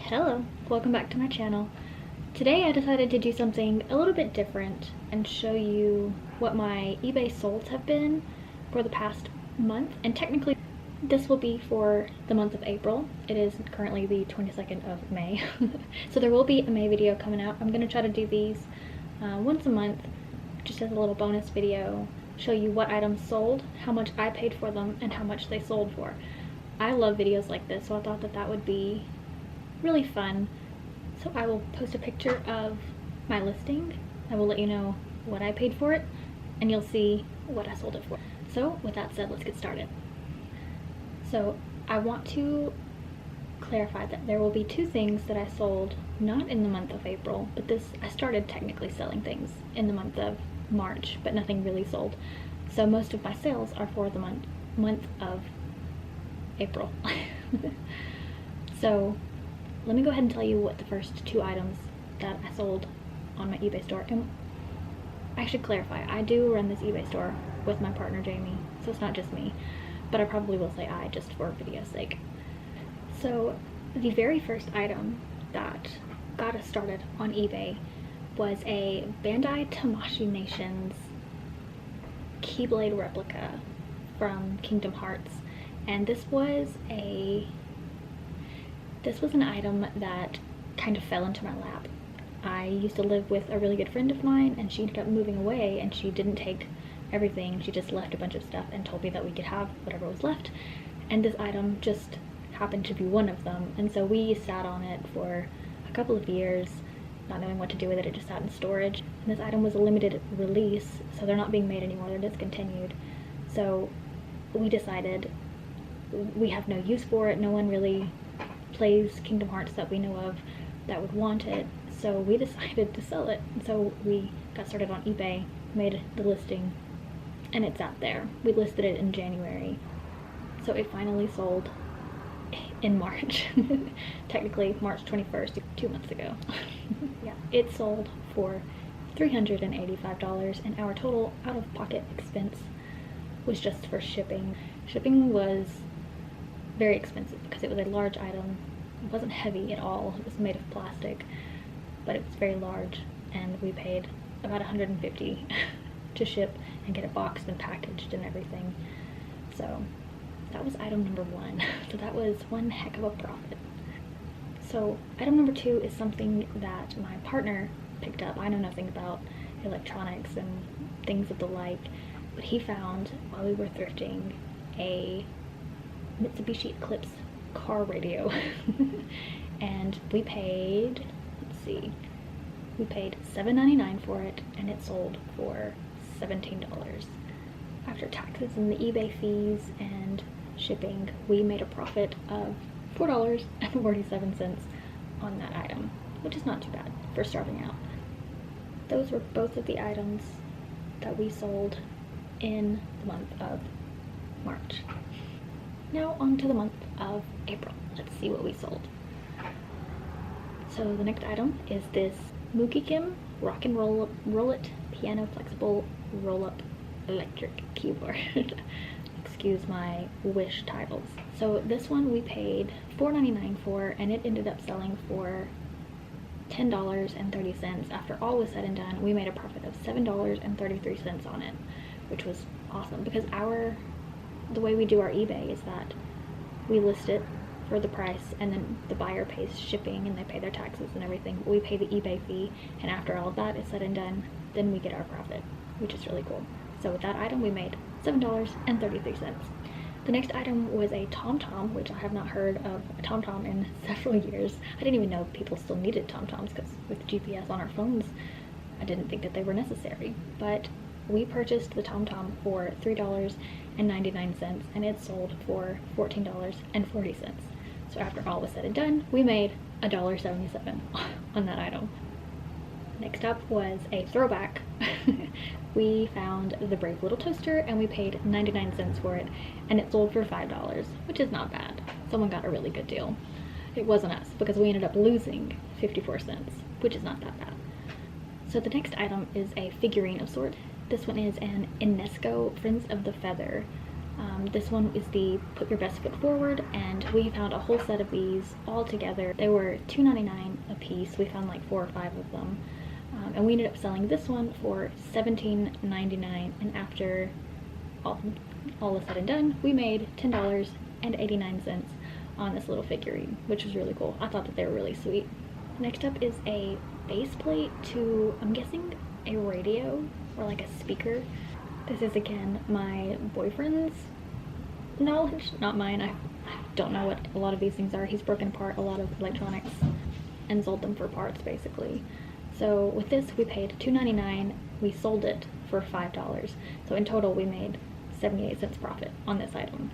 Hello, welcome back to my channel. Today I decided to do something a little bit different and show you what my eBay solds have been for the past month, and technically this will be for the month of April. It is currently the 22nd of May, so there will be a May video coming out. I'm going to try to do these once a month, just as a little bonus video, show you what items sold, how much I paid for them, and how much they sold for. I love videos like this, so I thought that would be really fun. So I will post a picture of my listing. I will let you know what I paid for it, and you'll see what I sold it for. So with that said, let's get started. So I want to clarify that there will be two things that I sold not in the month of April, but I started technically selling things in the month of March, but nothing really sold. So most of my sales are for the month of April. So let me go ahead and tell you what the first two items that I sold on my eBay store. And I should clarify, I do run this eBay store with my partner Jamie, so it's not just me, but I probably will say I just for video's sake. So the very first item that got us started on eBay was a Bandai Tamashii Nations Keyblade replica from Kingdom Hearts, and this was an item that kind of fell into my lap. I used to live with a really good friend of mine, and she ended up moving away, and she didn't take everything. She just left a bunch of stuff and told me that we could have whatever was left, and this item just happened to be one of them. And so we sat on it for a couple of years, not knowing what to do with it. It just sat in storage, and this item was a limited release, so they're not being made anymore, they're discontinued. So we decided we have no use for it. No one really plays Kingdom Hearts that we know of that would want it, so we decided to sell it. And so we got started on eBay, made the listing, and it's out there. We listed it in January, so it finally sold in March. Technically March 21st, 2 months ago. Yeah, it sold for $385, and our total out-of-pocket expense was just for shipping. Shipping was very expensive because it was a large item. It wasn't heavy at all. It was made of plastic, but it was very large, and we paid about $150 to ship and get it boxed and packaged and everything. So that was item number one. So that was one heck of a profit. So item number two is something that my partner picked up. I know nothing about electronics and things of the like, but he found while we were thrifting a Mitsubishi Eclipse car radio. And we paid, let's see, we paid $7.99 for it, and it sold for $17. After taxes and the eBay fees and shipping, we made a profit of $4.47 on that item, which is not too bad for starting out. Those were both of the items that we sold in the month of March. Now on to the month of April. Let's see what we sold. So the next item is this Mugikim Rock and Roll It Piano Flexible Roll-Up Electric Keyboard. Excuse my wish titles. So this one we paid $4.99 for, and it ended up selling for $10.30. After all was said and done, we made a profit of $7.33 on it, which was awesome, because the way we do our eBay is that we list it for the price, and then the buyer pays shipping and they pay their taxes and everything. We pay the eBay fee, and after all of that is said and done, then we get our profit, which is really cool. So with that item we made $7.33. The next item was a TomTom, which I have not heard of a TomTom in several years. I didn't even know people still needed TomToms, because with GPS on our phones I didn't think that they were necessary. But we purchased the TomTom for $3.99, and it sold for $14.40. So after all was said and done, we made $1.77 on that item. Next up was a throwback. We found the Brave Little Toaster, and we paid 99 cents for it, and it sold for $5, which is not bad. Someone got a really good deal. It wasn't us, because we ended up losing 54 cents, which is not that bad. So the next item is a figurine of sorts. This one is an Inesco Friends of the Feather This one is the Put Your Best Foot Forward, and we found a whole set of these all together. They were $2.99 a piece. We found like 4 or 5 of them. And we ended up selling this one for $17.99, and after all is said and done, we made $10.89 on this little figurine, which was really cool. I thought that they were really sweet. Next up is a base plate to, I'm guessing, a radio or like a speaker. This is again my boyfriend's knowledge, not mine. I don't know what a lot of these things are. He's broken apart a lot of electronics and sold them for parts basically. So with this we paid $2.99. We sold it for $5. So in total we made 78 cents profit on this item.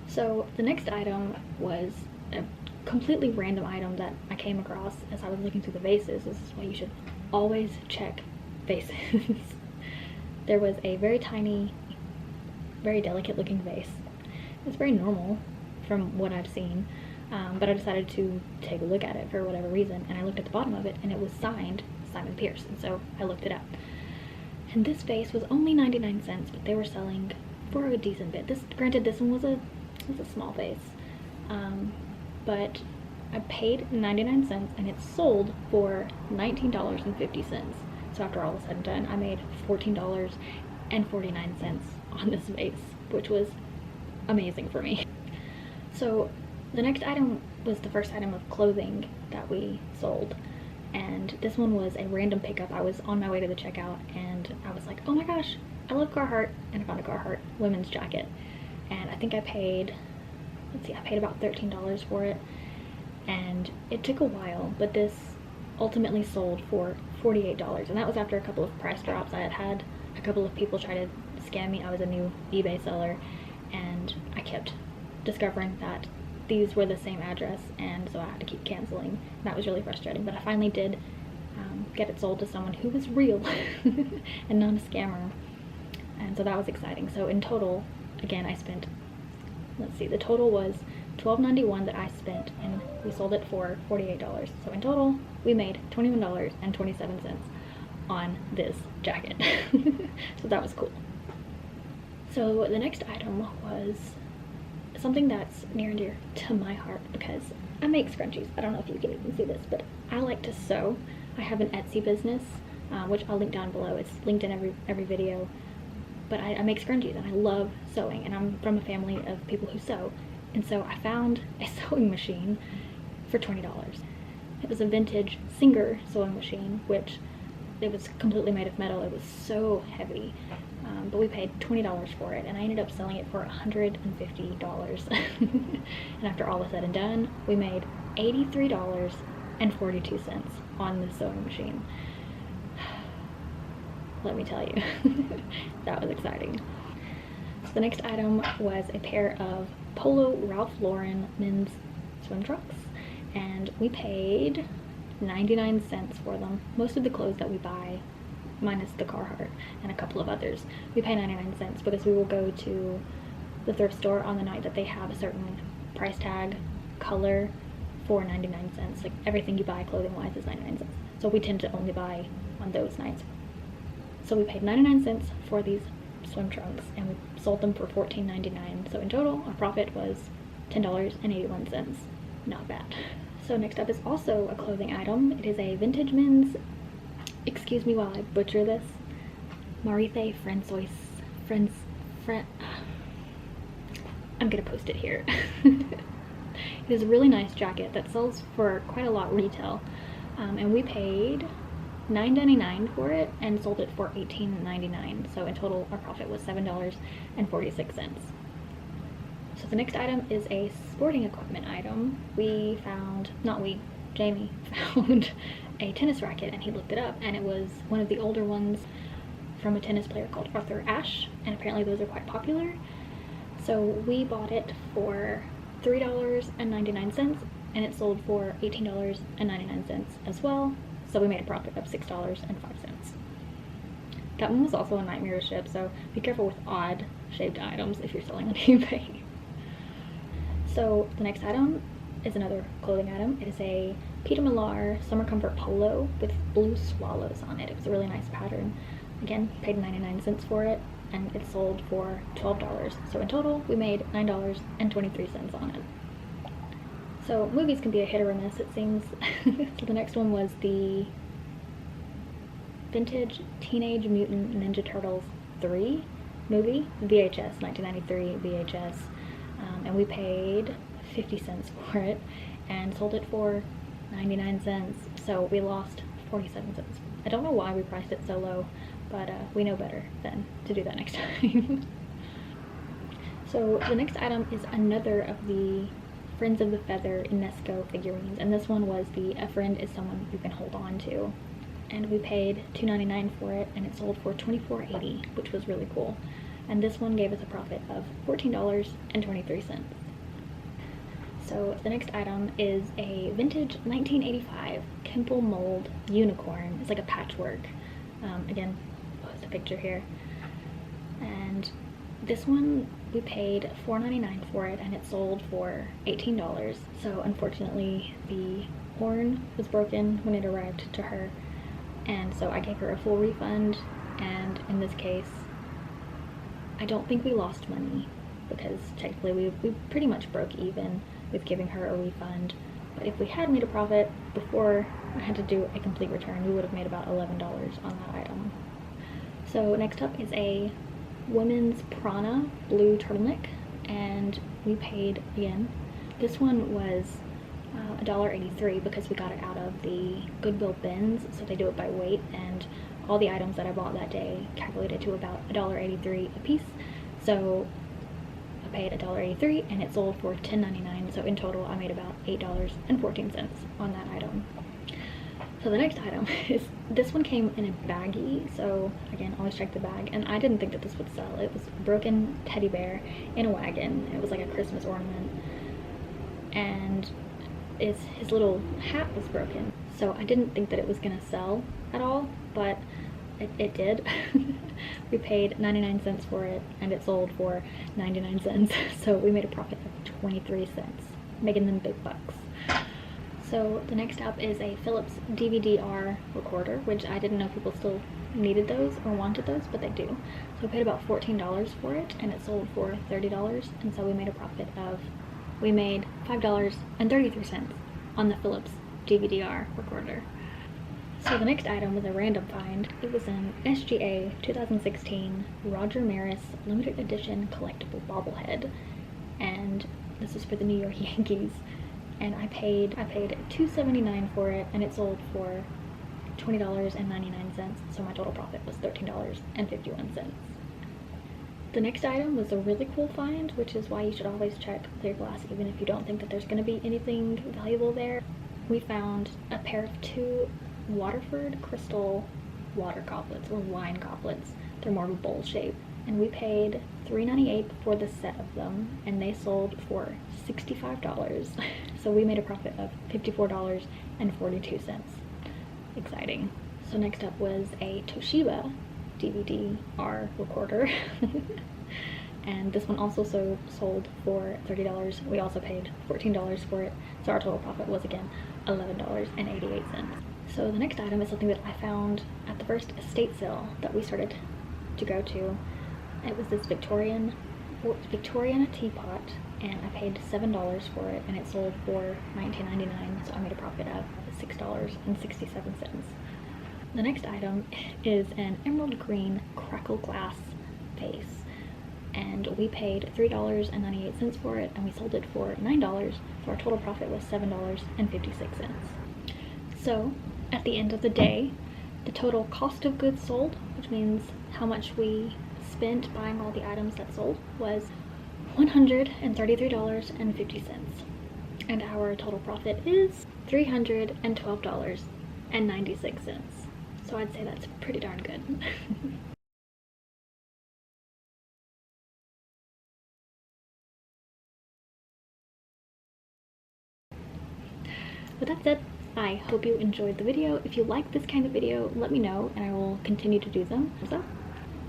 So the next item was a completely random item that I came across as I was looking through the vases. This is why you should always check vases. There was a very tiny, very delicate looking vase. It's very normal from what I've seen, but I decided to take a look at it for whatever reason, and I looked at the bottom of it and it was signed Simon Pierce, and so I looked it up. And this vase was only 99 cents, but they were selling for a decent bit. Granted, this one was a small vase, but I paid 99 cents and it sold for $19.50. So after all was said and done, I made $14.49 on this vase, which was amazing for me. So the next item was the first item of clothing that we sold, and this one was a random pickup. I was on my way to the checkout and I was like, oh my gosh, I love Carhartt, and I found a Carhartt women's jacket, and I think I paid, let's see, I paid about $13 for it, and it took a while, but this ultimately sold for $48, and that was after a couple of price drops. I had a couple of people try to scam me. I was a new eBay seller, and I kept discovering that these were the same address, and so I had to keep canceling. That was really frustrating, but I finally did get it sold to someone who was real and not a scammer, and so that was exciting. So in total, again, I spent, let's see, the total was $12.91 that I spent, and we sold it for $48. So in total, we made $21.27 on this jacket. So that was cool. So the next item was something that's near and dear to my heart because I make scrunchies. I don't know if you can even see this, but I like to sew. I have an Etsy business, which I'll link down below. It's linked in every video. But I make scrunchies and I love sewing, and I'm from a family of people who sew. And so I found a sewing machine for $20. It was a vintage Singer sewing machine, which it was completely made of metal. It was so heavy, but we paid $20 for it, and I ended up selling it for $150. And after all was said and done, we made $83.42 on the sewing machine. Let me tell you, that was exciting. So the next item was a pair of Polo Ralph Lauren men's swim trunks, and we paid 99 cents for them. Most of the clothes that we buy, minus the Carhartt and a couple of others, we pay 99 cents because we will go to the thrift store on the night that they have a certain price tag color for 99 cents. Like everything you buy clothing wise is 99 cents. So we tend to only buy on those nights. So we paid 99 cents for these swim trunks, and we sold them for $14.99. So in total, our profit was $10.81. Not bad. So next up is also a clothing item. It is a vintage men's, excuse me while I butcher this, Marithe François, I'm gonna post it here. It is a really nice jacket that sells for quite a lot retail, and we paid $9.99 for it and sold it for $18.99. So in total, our profit was $7.46. So the next item is a sporting equipment item. Jamie found a tennis racket, and he looked it up, and it was one of the older ones from a tennis player called Arthur Ashe, and apparently those are quite popular. So we bought it for $3.99, and it sold for $18.99 as well. So we made a profit of $6.05. That one was also a nightmare to ship, so be careful with odd shaped items if you're selling on eBay. So the next item is another clothing item. It is a Peter Millar Summer Comfort Polo with blue swallows on it. It was a really nice pattern. Again, paid 99 cents for it. and it sold for $12. So in total, we made $9.23 on it. So movies can be a hit or a miss, it seems. So the next one was the vintage Teenage Mutant Ninja Turtles 3 movie, VHS, 1993 VHS, and we paid 50 cents for it and sold it for 99 cents, so we lost 47 cents. I don't know why we priced it so low, but we know better than to do that next time. So the next item is another of the Friends of the Feather UNESCO figurines, and this one was the A Friend is Someone You Can Hold On To. And we paid $2.99 for it, and it sold for $24.80, which was really cool. And this one gave us a profit of $14.23. So the next item is a vintage 1985 Kimple mold unicorn. It's like a patchwork. Again, post a picture here. And this one we paid $4.99 for it, and it sold for $18. So unfortunately, the horn was broken when it arrived to her. And so I gave her a full refund, and in this case, I don't think we lost money because technically we pretty much broke even with giving her a refund. But if we had made a profit before I had to do a complete return, we would have made about $11 on that item. So next up is a women's Prana blue turtleneck, and we paid, again, this one was $1.83 because we got it out of the Goodwill bins, so they do it by weight, and all the items that I bought that day calculated to about $1.83 a piece. So I paid $1.83 and it sold for $10.99, so in total I made about $8.14 on that item. So the next item is, this one came in a baggie, so again, always check the bag, and I didn't think that this would sell. It was a broken teddy bear in a wagon. It was like a Christmas ornament, and his little hat was broken, so I didn't think that it was gonna sell at all, but it did. We paid 99 cents for it, and it sold for 99 cents, so we made a profit of 23 cents, making them big bucks. So the next up is a Philips DVD-R recorder, which I didn't know people still needed those or wanted those, but they do. So we paid about $14 for it, and it sold for $30, and so we made a profit of, we made $5.33 on the Philips DVD-R recorder. So the next item was a random find. It was an SGA 2016 Roger Maris limited edition collectible bobblehead, and this is for the New York Yankees. And I paid $2.79 for it, and it sold for $20.99, so my total profit was $13.51. The next item was a really cool find, which is why you should always check clear glass even if you don't think that there's going to be anything valuable there. We found a pair of 2 Waterford crystal water goblets, or wine goblets. They're more of a bowl shape, and we paid $3.98 for the set of them, and they sold for $65. So we made a profit of $54.42. Exciting. So next up was a Toshiba DVD-R recorder. And this one also sold for $30. We also paid $14 for it, so our total profit was again $11.88. So the next item is something that I found at the first estate sale that we started to go to. It was this Victorian teapot, and I paid $7 for it, and it sold for $19.99, so I made a profit of $6.67. The next item is an emerald green crackle glass vase, and we paid $3.98 for it, and we sold it for $9, so our total profit was $7.56. So at the end of the day, the total cost of goods sold, which means how much we spent buying all the items that sold, was $133.50, and our total profit is $312.96. So I'd say that's pretty darn good. But that's it. I hope you enjoyed the video. If you like this kind of video, let me know and I will continue to do them. So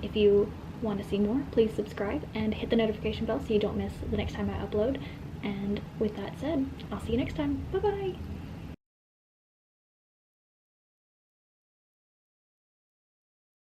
if you want to see more, please subscribe and hit the notification bell so you don't miss the next time I upload. And with that said, I'll see you next time. Bye bye!